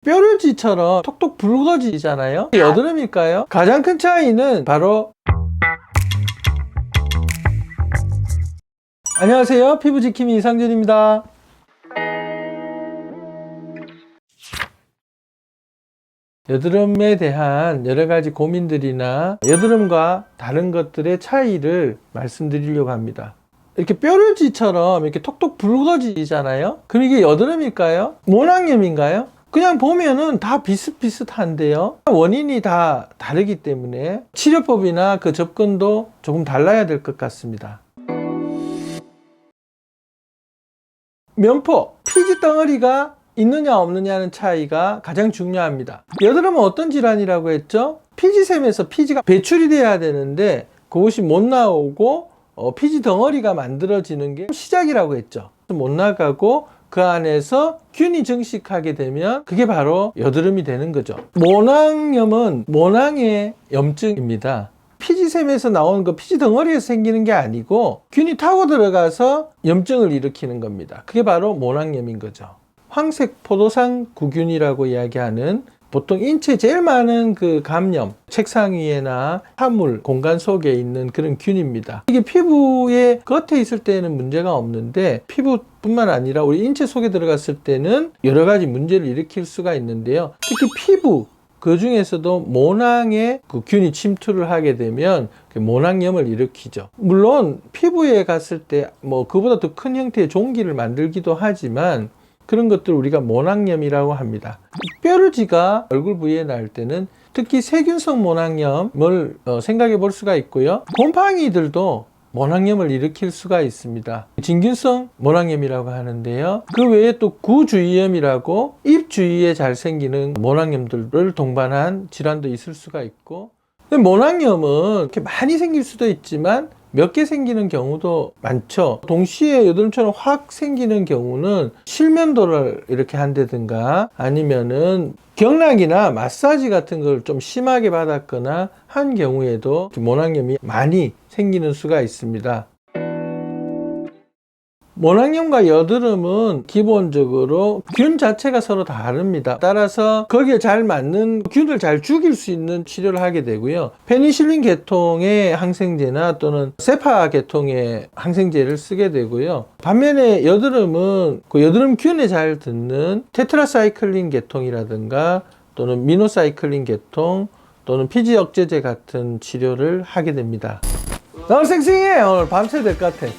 뾰루지처럼 톡톡 붉어지잖아요. 여드름일까요? 가장 큰 차이는 바로 안녕하세요, 피부지킴이 이상준입니다. 여드름에 대한 여러가지 고민들이나 여드름과 다른 것들의 차이를 말씀드리려고 합니다. 이렇게 뾰루지처럼 이렇게 톡톡 붉어지잖아요. 그럼 이게 여드름일까요? 모낭염인가요? 그냥 보면은 다 비슷비슷한데요. 원인이 다 다르기 때문에 치료법이나 그 접근도 조금 달라야 될 것 같습니다. 면포, 피지 덩어리가 있느냐 없느냐는 차이가 가장 중요합니다. 여드름은 어떤 질환이라고 했죠? 피지샘에서 피지가 배출이 돼야 되는데 그것이 못 나오고 피지 덩어리가 만들어지는 게 시작이라고 했죠. 못 나가고 그 안에서 균이 증식하게 되면 그게 바로 여드름이 되는 거죠. 모낭염은 모낭의 염증입니다. 피지샘에서 나오는 거 피지 덩어리에서 생기는 게 아니고 균이 타고 들어가서 염증을 일으키는 겁니다. 그게 바로 모낭염인 거죠. 황색 포도상 구균이라고 이야기하는 보통 인체에 제일 많은 그 감염, 책상 위에나 사물, 공간 속에 있는 그런 균입니다. 이게 피부의 겉에 있을 때는 문제가 없는데 피부뿐만 아니라 우리 인체 속에 들어갔을 때는 여러 가지 문제를 일으킬 수가 있는데요. 특히 피부, 그 중에서도 모낭에 그 균이 침투를 하게 되면 모낭염을 일으키죠. 물론 피부에 갔을 때 뭐 그보다 더 큰 형태의 종기를 만들기도 하지만 그런 것들을 우리가 모낭염이라고 합니다. 뾰루지가 얼굴 부위에 날 때는 특히 세균성 모낭염을 생각해 볼 수가 있고요. 곰팡이들도 모낭염을 일으킬 수가 있습니다. 진균성 모낭염이라고 하는데요. 그 외에 또 구주위염이라고 입 주위에 잘 생기는 모낭염들을 동반한 질환도 있을 수가 있고, 근데 모낭염은 이렇게 많이 생길 수도 있지만 몇 개 생기는 경우도 많죠. 동시에 여드름처럼 확 생기는 경우는 실면도를 이렇게 한다든가 아니면은 경락이나 마사지 같은 걸 좀 심하게 받았거나 한 경우에도 모낭염이 많이 생기는 수가 있습니다. 모낭염과 여드름은 기본적으로 균 자체가 서로 다릅니다. 따라서 거기에 잘 맞는 균을 잘 죽일 수 있는 치료를 하게 되고요. 페니실린 계통의 항생제나 또는 세파 계통의 항생제를 쓰게 되고요. 반면에 여드름은 그 여드름균에 잘 듣는 테트라사이클린 계통이라든가 또는 미노사이클린 계통 또는 피지 억제제 같은 치료를 하게 됩니다. 너무 쌩쌩해. 오늘 밤새야 될 것 같아.